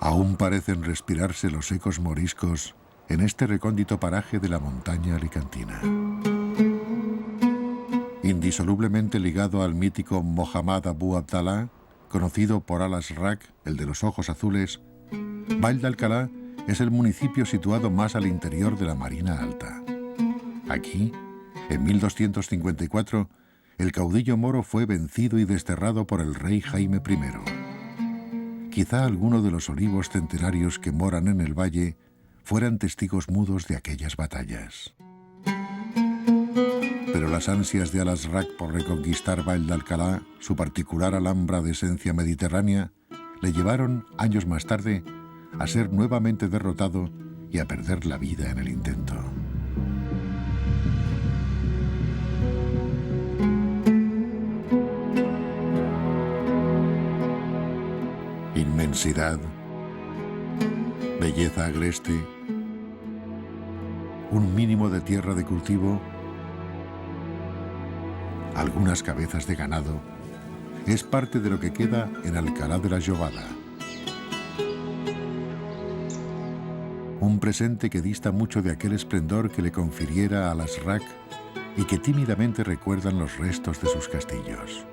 Aún parecen respirarse los ecos moriscos en este recóndito paraje de la montaña alicantina. Indisolublemente ligado al mítico Mohammad Abu Abdallah, conocido por Al-Azraq, el de los ojos azules, Vall d'Alcalá es el municipio situado más al interior de la Marina Alta. Aquí, en 1254, el caudillo moro fue vencido y desterrado por el rey Jaime I. Quizá alguno de los olivos centenarios que moran en el valle fueran testigos mudos de aquellas batallas. Pero las ansias de Al-Azraq por reconquistar Vall d'Alcalá, su particular alhambra de esencia mediterránea, le llevaron, años más tarde, a ser nuevamente derrotado y a perder la vida en el intento. Inmensidad, belleza agreste, un mínimo de tierra de cultivo, algunas cabezas de ganado, es parte de lo que queda en Alcalá de la Jovada. Un presente que dista mucho de aquel esplendor que le confiriera a Al-Azraq y que tímidamente recuerdan los restos de sus castillos.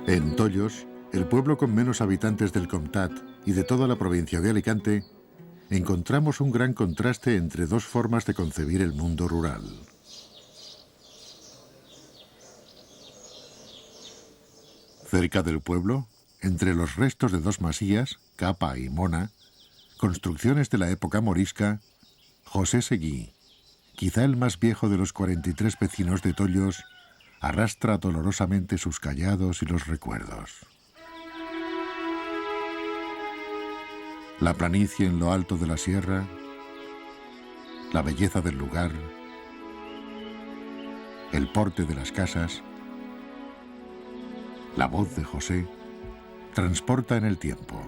En Tollos, el pueblo con menos habitantes del Comtat y de toda la provincia de Alicante, encontramos un gran contraste entre dos formas de concebir el mundo rural. Cerca del pueblo, entre los restos de dos masías, Capa y Mona, construcciones de la época morisca, José Seguí, quizá el más viejo de los 43 vecinos de Tollos, arrastra dolorosamente sus callados y los recuerdos. La planicie en lo alto de la sierra, la belleza del lugar, el porte de las casas, la voz de José, transporta en el tiempo.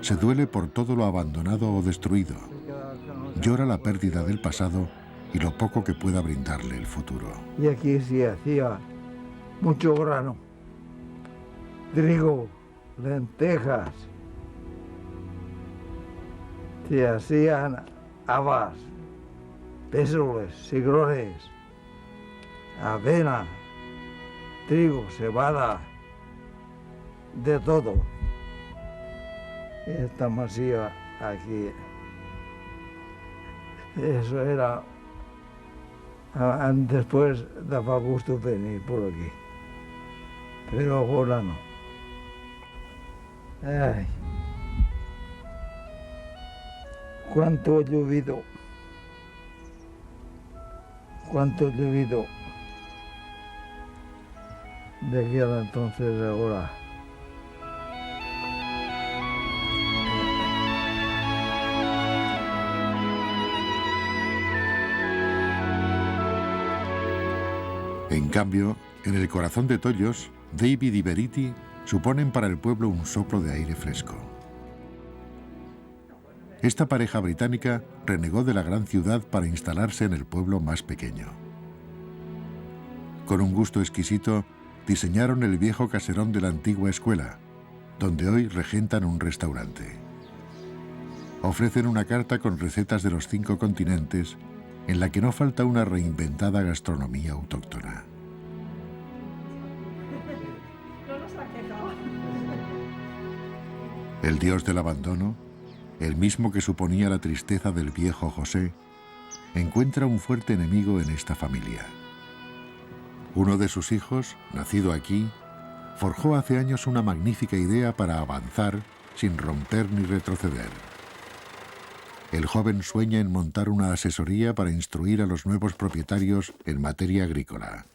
Se duele por todo lo abandonado o destruido. Llora la pérdida del pasado y lo poco que pueda brindarle el futuro. Y aquí se hacía mucho grano, trigo, lentejas. Se hacían habas, pésoles, cigrones, avena, trigo, cebada, de todo. Esta masía aquí, eso era, después daba gusto venir por aquí, pero ahora no. Ay. Cuánto ha llovido, de aquel entonces ahora. En cambio, en el corazón de Tollos, David y Verity suponen para el pueblo un soplo de aire fresco. Esta pareja británica renegó de la gran ciudad para instalarse en el pueblo más pequeño. Con un gusto exquisito, diseñaron el viejo caserón de la antigua escuela, donde hoy regentan un restaurante. Ofrecen una carta con recetas de los 5 continentes, en la que no falta una reinventada gastronomía autóctona. El dios del abandono, el mismo que suponía la tristeza del viejo José, encuentra un fuerte enemigo en esta familia. Uno de sus hijos, nacido aquí, forjó hace años una magnífica idea para avanzar sin romper ni retroceder. El joven sueña en montar una asesoría para instruir a los nuevos propietarios en materia agrícola.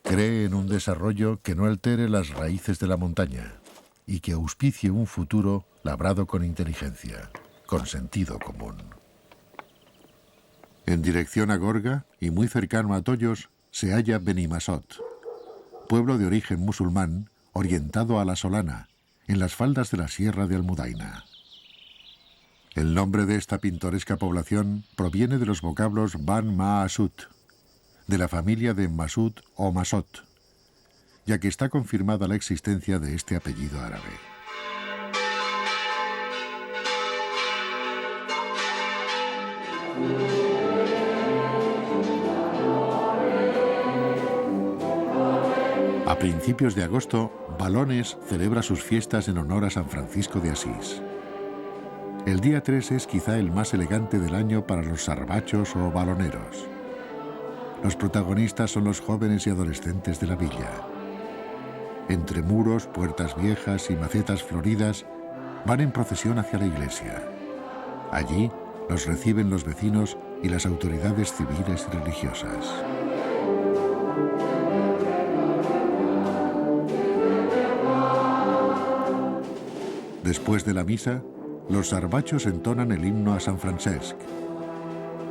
Cree en un desarrollo que no altere las raíces de la montaña y que auspicie un futuro labrado con inteligencia, con sentido común. En dirección a Gorga y muy cercano a Tollos se halla Benimassot, pueblo de origen musulmán orientado a la Solana, en las faldas de la Sierra de Almudaina. El nombre de esta pintoresca población proviene de los vocablos Ban Maasut, de la familia de Masud o Masot, ya que está confirmada la existencia de este apellido árabe. A principios de agosto, Balones celebra sus fiestas en honor a San Francisco de Asís. El día 3 es quizá el más elegante del año para los sarbachos o baloneros. Los protagonistas son los jóvenes y adolescentes de la villa. Entre muros, puertas viejas y macetas floridas, van en procesión hacia la iglesia. Allí los reciben los vecinos y las autoridades civiles y religiosas. Después de la misa, los sarbachos entonan el himno a San Francesc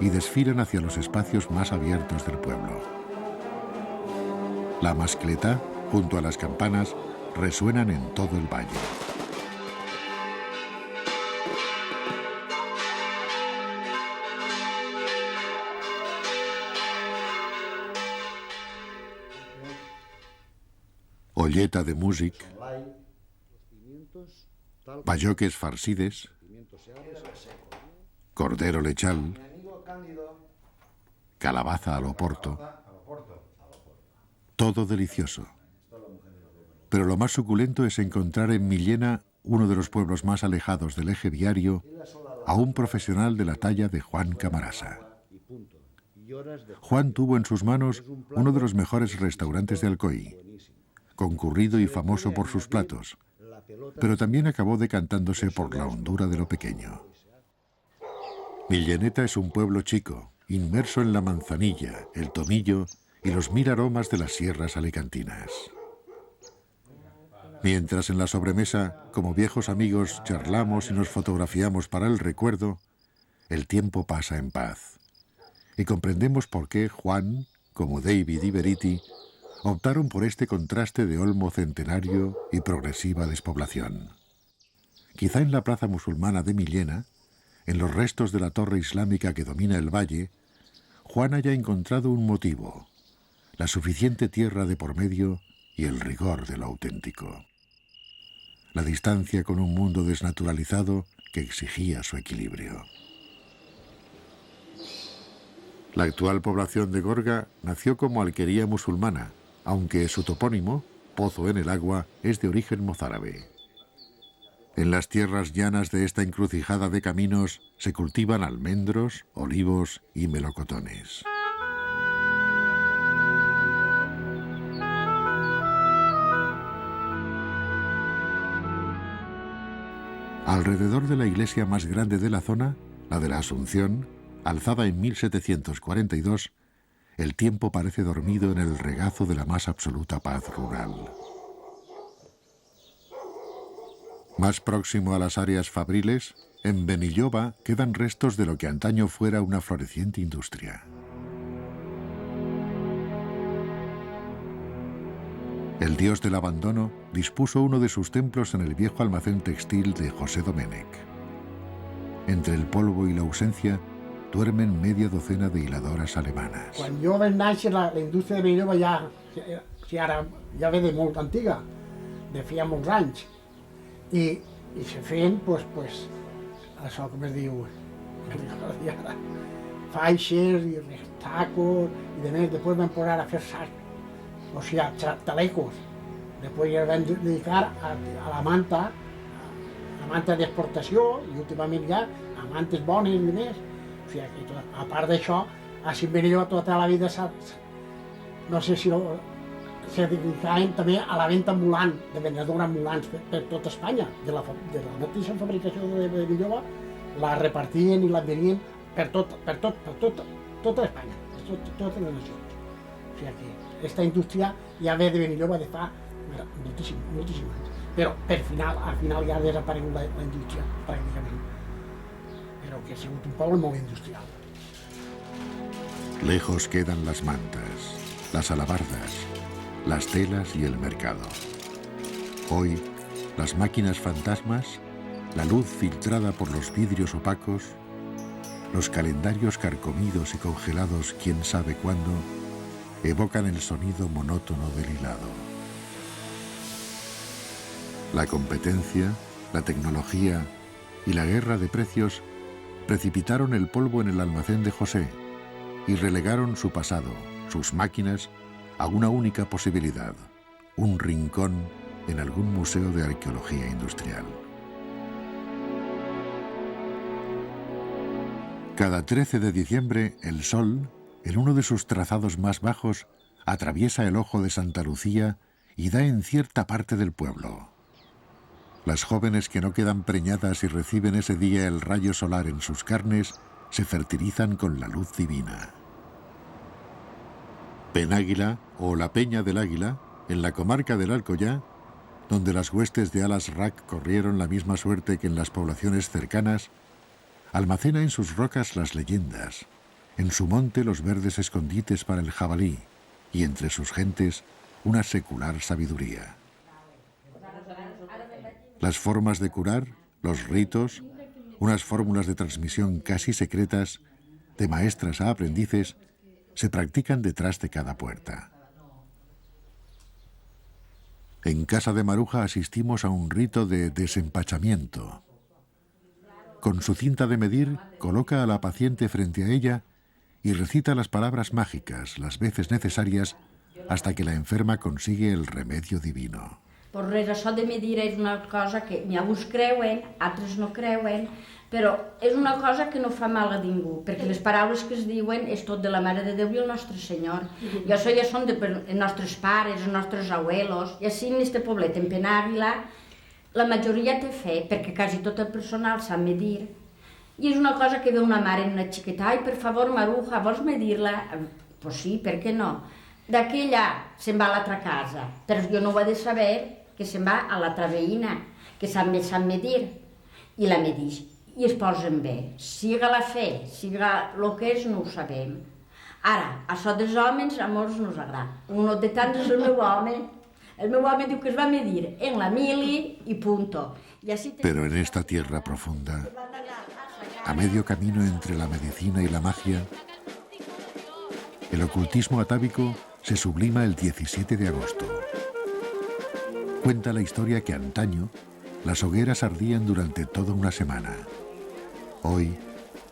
y desfilan hacia los espacios más abiertos del pueblo. La mascleta, junto a las campanas, resuenan en todo el valle. Olleta de músic, payoques farcides, cordero lechal, calabaza al oporto, todo delicioso. Pero lo más suculento es encontrar en Millena, uno de los pueblos más alejados del eje viario, a un profesional de la talla de Juan Camarasa. Juan tuvo en sus manos uno de los mejores restaurantes de Alcoy, concurrido y famoso por sus platos, pero también acabó decantándose por la hondura de lo pequeño. Milleneta es un pueblo chico, inmerso en la manzanilla, el tomillo y los 1000 aromas de las sierras alicantinas. Mientras en la sobremesa, como viejos amigos, charlamos y nos fotografiamos para el recuerdo, el tiempo pasa en paz. Y comprendemos por qué Juan, como David y Verity, optaron por este contraste de olmo centenario y progresiva despoblación. Quizá en la plaza musulmana de Millena, en los restos de la torre islámica que domina el valle, Juan haya encontrado un motivo: la suficiente tierra de por medio y el rigor de lo auténtico. La distancia con un mundo desnaturalizado que exigía su equilibrio. La actual población de Gorga nació como alquería musulmana, aunque su topónimo, Pozo en el Agua, es de origen mozárabe. En las tierras llanas de esta encrucijada de caminos se cultivan almendros, olivos y melocotones. Alrededor de la iglesia más grande de la zona, la de la Asunción, alzada en 1742, el tiempo parece dormido en el regazo de la más absoluta paz rural. Más próximo a las áreas fabriles, en Benilloba quedan restos de lo que antaño fuera una floreciente industria. El dios del abandono dispuso uno de sus templos en el viejo almacén textil de José Domènech. Entre el polvo y la ausencia duermen media docena de hiladoras alemanes. Quan jo vaig néixer, la indústria de Benilloba ja ve de molt antiga, de feia molts anys. I se feien, això com es diu, faixes i tacos, i de més, després vam posar a fer sac, o sigui, talecos. Després ja vam dedicar a la manta d'exportació, i últimament ja a mantes bones i més. O sigui, a part d'això, a Benilloba tota la vida no sé si se dedicaven també a la venda ambulant, de venedors ambulants per tota Espanya. De la mateixa fabricació de Benilloba la repartien i la venien per tota Espanya, per totes les nacions. O sigui que aquesta indústria ja ve de Benilloba de fa moltíssim anys. Però al final ja ha desaparegut la indústria, pràcticament. Però que ha sigut un poble molt industrial. Lejos quedan las mantas, las alabardas, las telas y el mercado. Hoy, las máquinas fantasmas la luz filtrada por los vidrios opacos, los calendarios carcomidos y congelados quién sabe cuándo, evocan el sonido monótono del hilado. La competencia, la tecnología y la guerra de precios precipitaron el polvo en el almacén de José y relegaron su pasado, sus máquinas, a una única posibilidad: un rincón en algún museo de arqueología industrial. Cada 13 de diciembre, el sol, en uno de sus trazados más bajos, atraviesa el ojo de Santa Lucía y da en cierta parte del pueblo. Las jóvenes que no quedan preñadas y reciben ese día el rayo solar en sus carnes se fertilizan con la luz divina. Penáguila, o la Peña del Águila, en la comarca del Alcoyá, donde las huestes de Alas-Rac corrieron la misma suerte que en las poblaciones cercanas, almacena en sus rocas las leyendas, en su monte los verdes escondites para el jabalí y entre sus gentes una secular sabiduría. Las formas de curar, los ritos, unas fórmulas de transmisión casi secretas, de maestras a aprendices, se practican detrás de cada puerta. En casa de Maruja asistimos a un rito de desempachamiento. Con su cinta de medir, coloca a la paciente frente a ella y recita las palabras mágicas, las veces necesarias, hasta que la enferma consigue el remedio divino. Per res, això de medir és una cosa que alguns creuen, altres no creuen, però és una cosa que no fa mal a ningú, perquè les paraules que es diuen és tot de la Mare de Déu i el Nostre Senyor. I això ja són dels nostres pares, els nostres abuelos, i així en este poblet, en Penàguila, la majoria té fe, perquè quasi tot el personal sap medir, i és una cosa que ve una mare en una xiqueta: ai, per favor, Maruja, vols medir-la? Pues sí, per què no? D'aquella se'n va a l'altra casa, però jo no ho he de saber, que se'n va a l'altra veïna, que sap medir, i la medix, i es posen bé. Siga la fe, siga el que és, no ho sabem. Ara, això dels homes, a molts no us agrada. Un de tants és el meu home. El meu home diu que es va medir en la mili y punto. Y así Pero en esta tierra profunda, a medio camino entre la medicina y la magia, el ocultismo atávico se sublima el 17 de agosto. Cuenta la historia que antaño las hogueras ardían durante toda una semana. Hoy,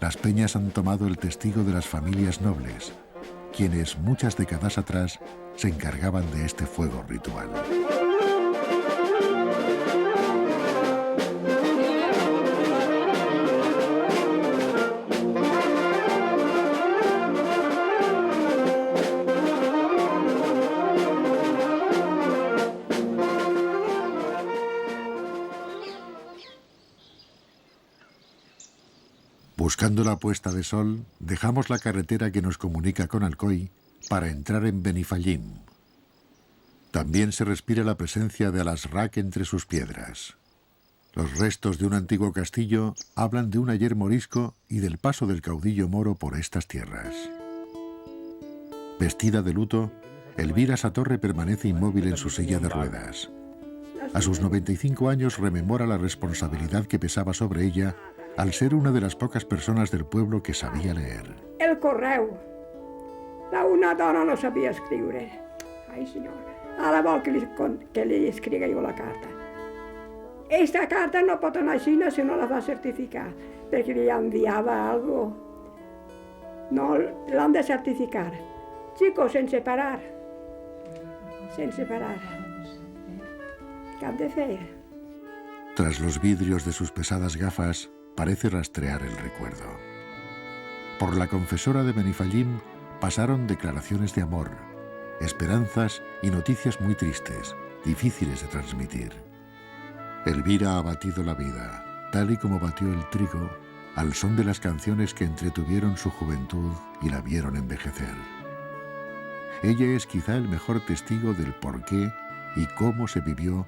las peñas han tomado el testigo de las familias nobles, quienes muchas décadas atrás se encargaban de este fuego ritual. Buscando la puesta de sol, dejamos la carretera que nos comunica con Alcoy para entrar en Benifallim. También se respira la presencia de Alas-Rac entre sus piedras. Los restos de un antiguo castillo hablan de un ayer morisco y del paso del caudillo moro por estas tierras. Vestida de luto, Elvira Satorre permanece inmóvil en su silla de ruedas. A sus 95 años rememora la responsabilidad que pesaba sobre ella al ser una de las pocas personas del pueblo que sabía leer. El correu. Una dona no sabia escriure. Ai, senyor. Ara vol que li escrigui jo la carta. Esta carta no pot anar així si no la va certificar, perquè li enviava algo. No, l'han de certificar. Chicos, sense parar. Sense parar. Què han de fer? Tras los vidrios de sus pesadas gafas, parece rastrear el recuerdo. Por la confesora de Benifallim pasaron declaraciones de amor, esperanzas y noticias muy tristes, difíciles de transmitir. Elvira ha batido la vida, tal y como batió el trigo, al son de las canciones que entretuvieron su juventud y la vieron envejecer. Ella es quizá el mejor testigo del por qué y cómo se vivió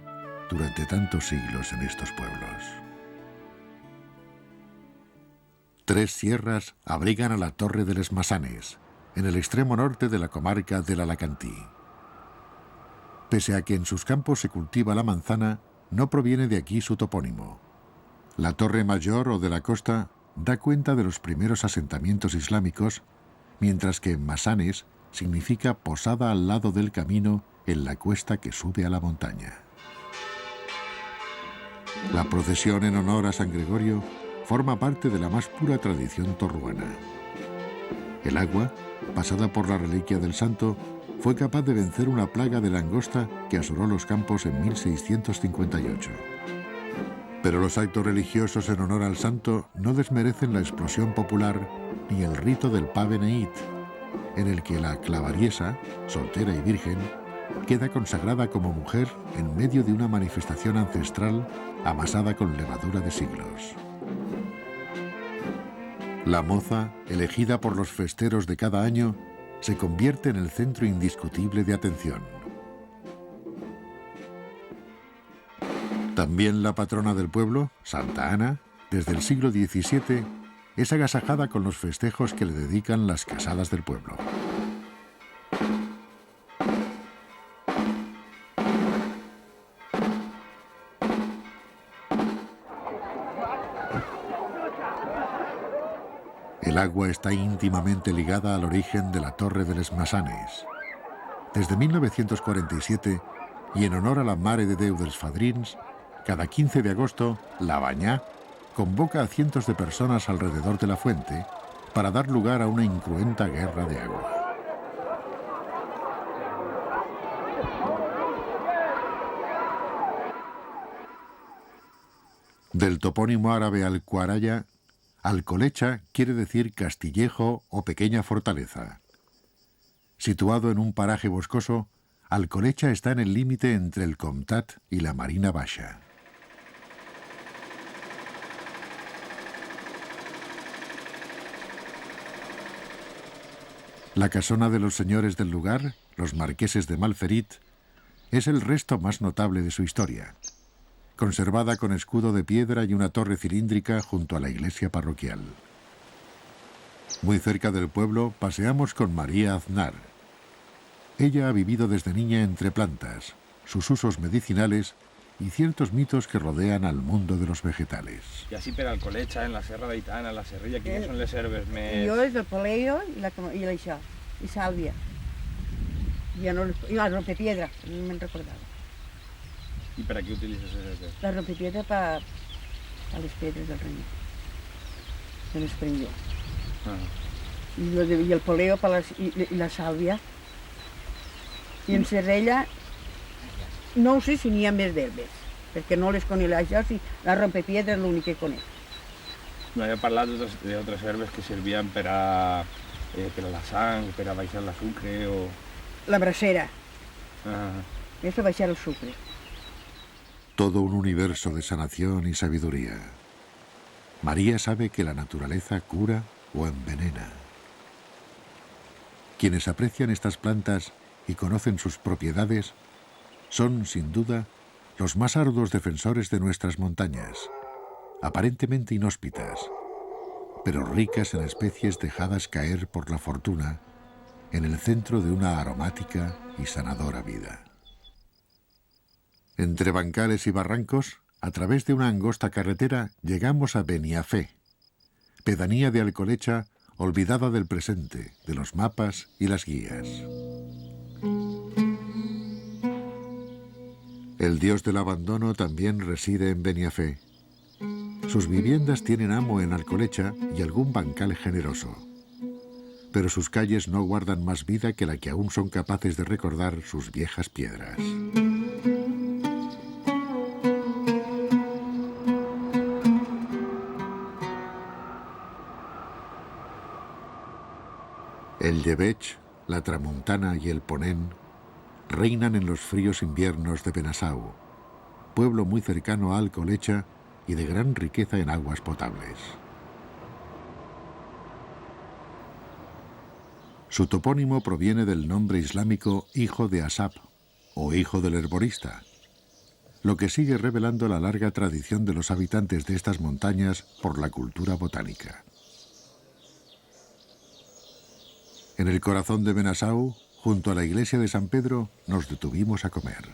durante tantos siglos en estos pueblos. 3 sierras abrigan a la Torre de les Masanes, en el extremo norte de la comarca del Alacantí. Pese a que en sus campos se cultiva la manzana, no proviene de aquí su topónimo. La Torre Mayor o de la Costa da cuenta de los primeros asentamientos islámicos, mientras que Massanes significa posada al lado del camino en la cuesta que sube a la montaña. La procesión en honor a San Gregorio forma parte de la más pura tradición torruana. El agua, pasada por la reliquia del santo, fue capaz de vencer una plaga de langosta que asoló los campos en 1658. Pero los actos religiosos en honor al santo no desmerecen la explosión popular ni el rito del Pave Neit, en el que la clavariesa, soltera y virgen, queda consagrada como mujer en medio de una manifestación ancestral amasada con levadura de siglos. La moza, elegida por los festeros de cada año, se convierte en el centro indiscutible de atención. También la patrona del pueblo, Santa Ana, desde el siglo XVII, es agasajada con los festejos que le dedican las casadas del pueblo. El agua está íntimamente ligada al origen de la Torre de les Massanes. Desde 1947, y en honor a la Mare de Déu dels Fadrins, cada 15 de agosto, la Bañá convoca a cientos de personas alrededor de la fuente para dar lugar a una incruenta guerra de agua. Del topónimo árabe Al-Quaraya, Alcolecha quiere decir castillejo o pequeña fortaleza. Situado en un paraje boscoso, Alcolecha está en el límite entre el Comtat y la Marina Baixa. La casona de los señores del lugar, los marqueses de Malferit, es el resto más notable de su historia, conservada con escudo de piedra y una torre cilíndrica junto a la iglesia parroquial. Muy cerca del pueblo paseamos con María Aznar. Ella ha vivido desde niña entre plantas, sus usos medicinales y ciertos mitos que rodean al mundo de los vegetales. I així per Alcolecha, en la Serra d'Aitana, en la Serrilla, quines són les herbes més... Jo és el poleo i això, i sàlvia. I la rompepiedra, no me'n recordava. I per a què utilitzes les herbes? La rompepiedra per a les pedres del riu, de l'esprengó. I el poleo i la sàlvia. I en Serrella no ho sé si n'hi ha més d'herbes, perquè no les conec. Això sí, la rompepiedra és l'únic que conec. No, he parlat d'altres herbes que servien per a la sang, per a baixar l'azúcar o... La bracera, Ah, és per baixar el sucre. Todo un universo de sanación y sabiduría. María sabe que la naturaleza cura o envenena. Quienes aprecian estas plantas y conocen sus propiedades son, sin duda, los más arduos defensores de nuestras montañas, aparentemente inhóspitas, pero ricas en especies dejadas caer por la fortuna en el centro de una aromática y sanadora vida. Entre bancales y barrancos, a través de una angosta carretera, llegamos a Beniafé, pedanía de Alcolecha olvidada del presente, de los mapas y las guías. El dios del abandono también reside en Beniafé. Sus viviendas tienen amo en Alcolecha y algún bancal generoso. Pero sus calles no guardan más vida que la que aún son capaces de recordar sus viejas piedras. El Llebeig, la Tramuntana y el Ponent reinan en los fríos inviernos de Benasau, pueblo muy cercano a Alcolecha y de gran riqueza en aguas potables. Su topónimo proviene del nombre islámico hijo de Asap, o hijo del herborista, lo que sigue revelando la larga tradición de los habitantes de estas montañas por la cultura botánica. En el corazón de Benasau, junto a la iglesia de San Pedro, nos detuvimos a comer.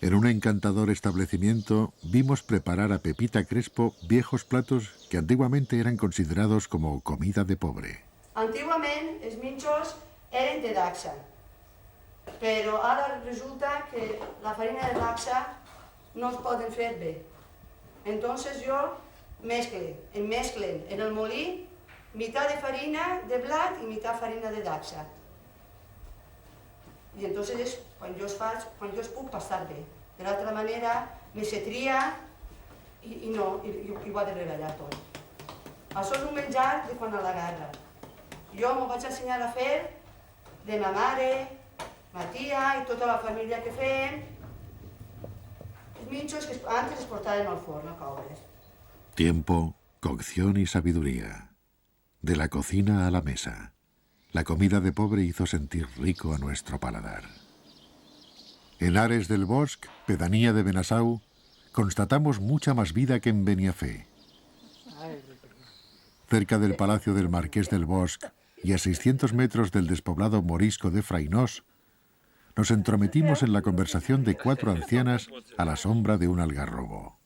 En un encantador establecimiento vimos preparar a Pepita Crespo viejos platos que antiguamente eran considerados como comida de pobre. Antiguament els minxos eren de dacsa, però ara resulta que la farina de dacsa no es poden fer bé. Entonces jo mesclen en el molí mitad de farina de blat i mitad farina de dacsa. I entonces és quan jo es puc passar bé. De l'altra manera, me se tria i ho ha de reballar tot. Això és un menjar de quan a la guerra. Jo m'ho vaig ensenyar a fer de ma mare, ma tia i tota la família que fem. Els minxos que antes es portaven al forn a coure's. Tiempo, cocción y sabiduría. De la cocina a la mesa. La comida de pobre hizo sentir rico a nuestro paladar. En Ares del Bosc, pedanía de Benasau, constatamos mucha más vida que en Beniafé. Cerca del palacio del Marqués del Bosc y a 600 metros del despoblado morisco de Frainós, nos entrometimos en la conversación de 4 ancianas a la sombra de un algarrobo.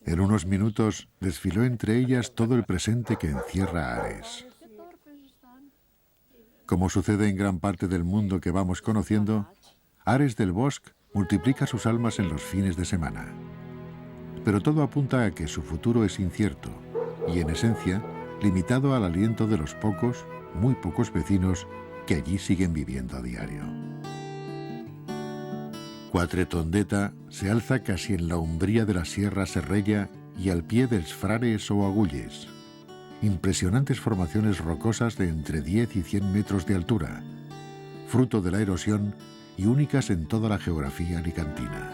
En unos minutos desfiló entre ellas todo el presente que encierra Ares. Como sucede en gran parte del mundo que vamos conociendo, Ares del Bosc multiplica sus almas en los fines de semana. Pero todo apunta a que su futuro es incierto y, en esencia, limitado al aliento de los pocos, muy pocos vecinos que allí siguen viviendo a diario. Quatretondeta se alza casi en la umbría de la Sierra Serrella y al pie dels Frares o Agulles. Impresionantes formaciones rocosas de entre 10 y 100 metros de altura, fruto de la erosión y únicas en toda la geografía alicantina.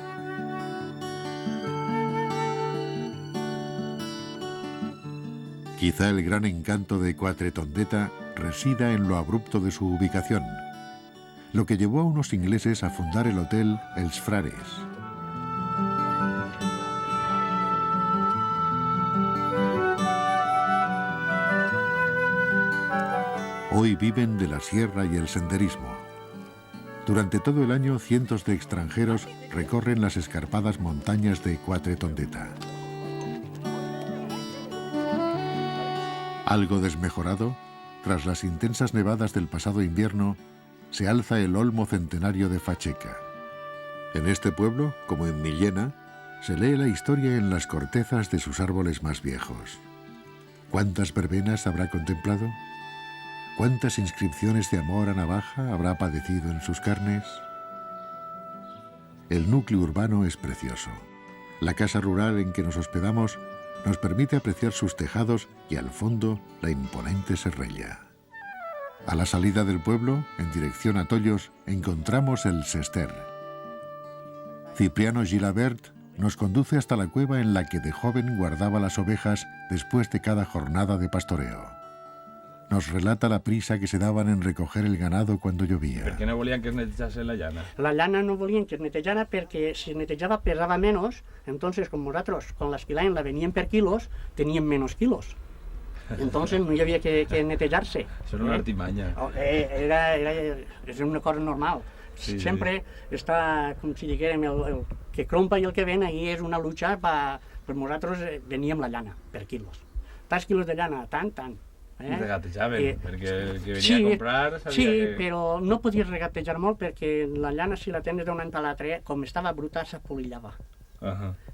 Quizá el gran encanto de Quatretondeta resida en lo abrupto de su ubicación, lo que llevó a unos ingleses a fundar el hotel Els Frares. Hoy viven de la sierra y el senderismo. Durante todo el año, cientos de extranjeros recorren las escarpadas montañas de Quatretondeta. Algo desmejorado, tras las intensas nevadas del pasado invierno, se alza el olmo centenario de Facheca. En este pueblo, como en Millena, se lee la historia en las cortezas de sus árboles más viejos. ¿Cuántas verbenas habrá contemplado? ¿Cuántas inscripciones de amor a navaja habrá padecido en sus carnes? El núcleo urbano es precioso. La casa rural en que nos hospedamos nos permite apreciar sus tejados y al fondo la imponente Serrella. A la salida del pueblo, en dirección a Tollos, encontramos el Sester. Cipriano Gilabert nos conduce hasta la cueva en la que de joven guardaba las ovejas después de cada jornada de pastoreo. Nos relata la prisa que se daban en recoger el ganado cuando llovia. Per què no volien que es netejase la llana? La llana no volien que es netejara perquè si es netejava pesava menys, entonces com nosaltres con l'esquilain la veníem per quilos, teníem menys quilos. Entonces no hi havia que netejar-se. Això era una artimanya. És una cosa normal. Sí, sempre està, com si diguem, el que crompa i el que ven, ahí és una lucha, pues nosaltres veníem la llana per quilos. 3 quilos de llana, tant. I regatejaven, perquè el que venia a comprar sabia que... Sí, però no podies regatejar molt perquè la llana, si la tens d'un any per l'altre, com estava bruta, s'apolillava.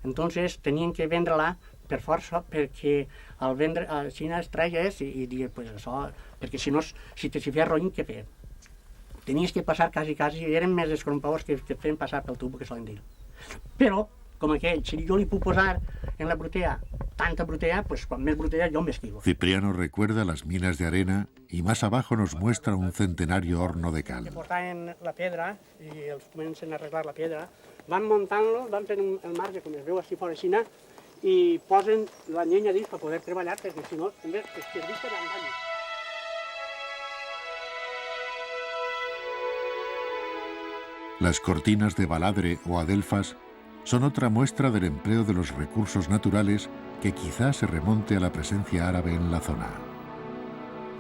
Entonces tenien que vendre-la per força, perquè al vendre, si no es traies i dir, pues això, perquè si no, si te feia roïn, què fer? Tenies que passar quasi, eren més escrompaors que et feien passar pel tubo, que solen dir. Però, com aquell, si jo li puc posar en la brutea tanta brutea, pues con más brutea yo me esquivo. Cipriano recuerda las minas de arena y más abajo nos muestra un centenario horno de cal. Portaven la pedra i els comencen a arreglar la pedra, van muntant-lo, van fent el marge, com es veu així fora així, i posen la llenya dins per poder treballar, perquè si no, també es perdista l'engany. Las cortinas de baladre o adelfas son otra muestra del empleo de los recursos naturales que quizá se remonte a la presencia árabe en la zona.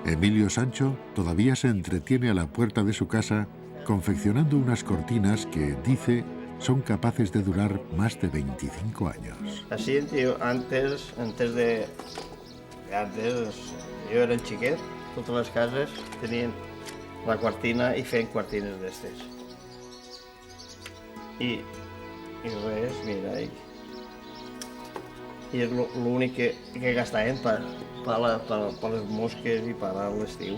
Emilio Sancho todavía se entretiene a la puerta de su casa confeccionando unas cortinas que, dice, son capaces de durar más de 25 años. Así, tío, antes jo era xiquet, totes les cases tenien la quartina i feien quartines d'estes. I res, mira, i és l'únic que gastaven per les mosques i per l'estiu.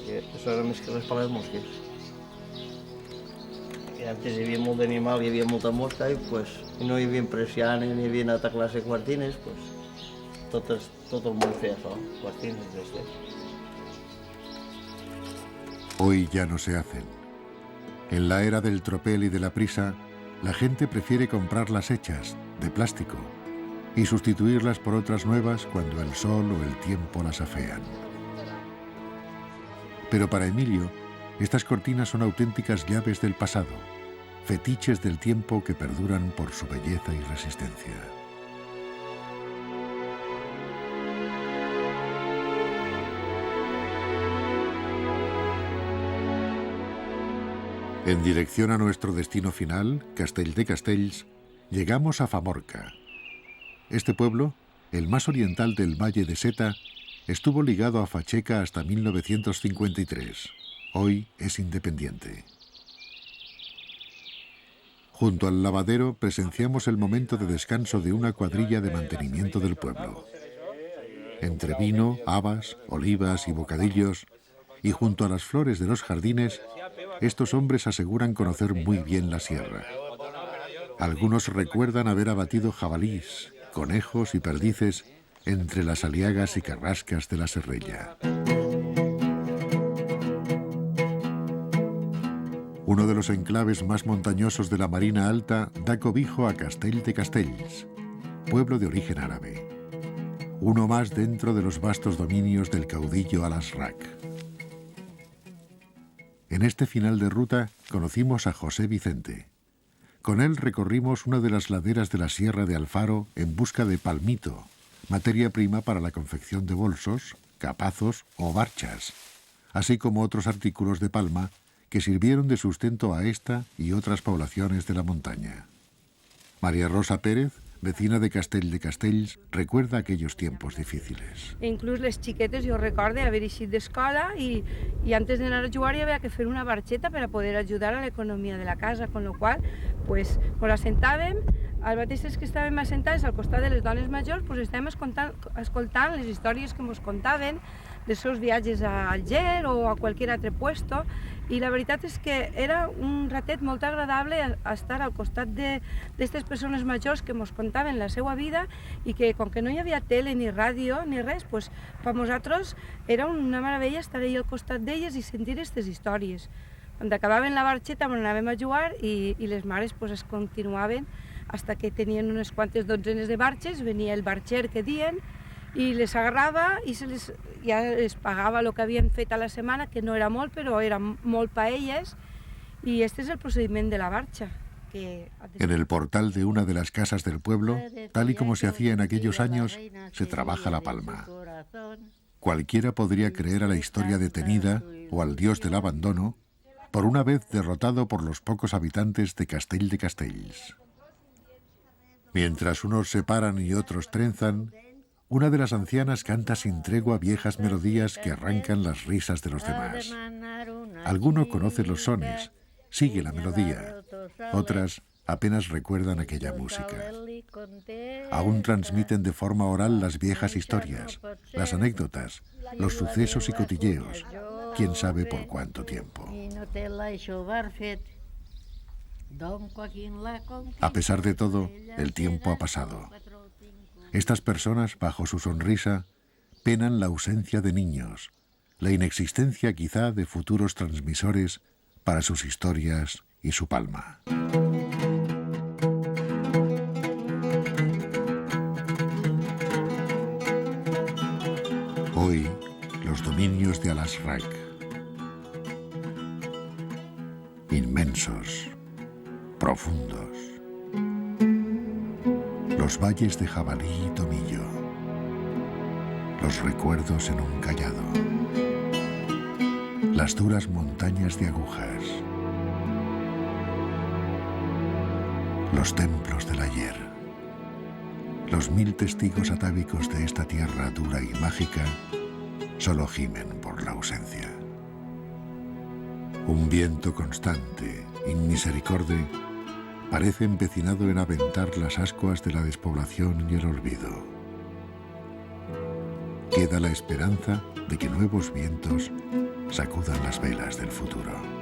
Això era més que res per les mosques. I antes hi havia molt d'animal, hi havia molta mosca i no hi havia persianes, ni hi havia altra classe de quartines, tot el món feia això, quartines d'estes. Hoy ya no se hacen. En la era del tropel y de la prisa, la gente prefiere comprarlas hechas, de plástico, y sustituirlas por otras nuevas cuando el sol o el tiempo las afean. Pero para Emilio, estas cortinas son auténticas llaves del pasado, fetiches del tiempo que perduran por su belleza y resistencia. En dirección a nuestro destino final, Castell de Castells, llegamos a Famorca. Este pueblo, el más oriental del Valle de Seta, estuvo ligado a Facheca hasta 1953. Hoy es independiente. Junto al lavadero presenciamos el momento de descanso de una cuadrilla de mantenimiento del pueblo. Entre vino, habas, olivas y bocadillos, y junto a las flores de los jardines, estos hombres aseguran conocer muy bien la sierra. Algunos recuerdan haber abatido jabalís, conejos y perdices entre las aliagas y carrascas de la Serrella. Uno de los enclaves más montañosos de la Marina Alta da cobijo a Castell de Castells, pueblo de origen árabe. Uno más dentro de los vastos dominios del caudillo Alasrac. En este final de ruta conocimos a José Vicente. Con él recorrimos una de las laderas de la Sierra de Alfaro en busca de palmito, materia prima para la confección de bolsos, capazos o barchas, así como otros artículos de palma que sirvieron de sustento a esta y otras poblaciones de la montaña. María Rosa Pérez, vecina de Castell de Castells, recuerda aquellos tiempos difíciles. Inclús les xiquetes, jo recordo haver eixit d'escola i antes d'anar a jugar hi havia que fer una barxeta per a poder ajudar a l'economia de la casa, con lo qual pues, ens assentàvem, els mateixos que estàvem assentades al costat de les dones majors, pues, estàvem escoltant les històries que ens contaven dels seus viatges a Alger o a qualsevol altre puesto, i la veritat és que era un ratet molt agradable estar al costat d'aquestes persones majors que ens contaven la seva vida i que, com que no hi havia tele ni ràdio ni res, pues, per nosaltres era una meravella estar allà al costat d'elles i sentir aquestes històries. Quan acabaven la barxeta anàvem a jugar i les mares pues, es continuaven fins que tenien unes quantes dotzenes de barxes, venia el barxer que dien, i les agarrava i ja les pagava el que havien fet a la setmana, que no era molt, però era molt per elles, y este es el procediment de la barcha. En el portal de una de las casas del pueblo, tal y como se hacía en aquellos años, se trabaja la palma. Cualquiera podría creer a la historia detenida o al dios del abandono, por una vez derrotado por los pocos habitantes de Castell de Castells. Mientras unos separan y otros trenzan, una de las ancianas canta sin tregua viejas melodías que arrancan las risas de los demás. Alguno conoce los sones, sigue la melodía. Otras apenas recuerdan aquella música. Aún transmiten de forma oral las viejas historias, las anécdotas, los sucesos y cotilleos, quién sabe por cuánto tiempo. A pesar de todo, el tiempo ha pasado. Estas personas, bajo su sonrisa, penan la ausencia de niños, la inexistencia quizá de futuros transmisores para sus historias y su palma. Hoy, los dominios de Alasrac. Inmensos, profundos. Los valles de Jabalí y Tomillo. Los recuerdos en un callado. Las duras montañas de Agujas. los templos del ayer. Los 1000 testigos atávicos de esta tierra dura y mágica solo gimen por la ausencia. Un viento constante, inmisericorde, parece empecinado en aventar las ascuas de la despoblación y el olvido. Queda la esperanza de que nuevos vientos sacudan las velas del futuro.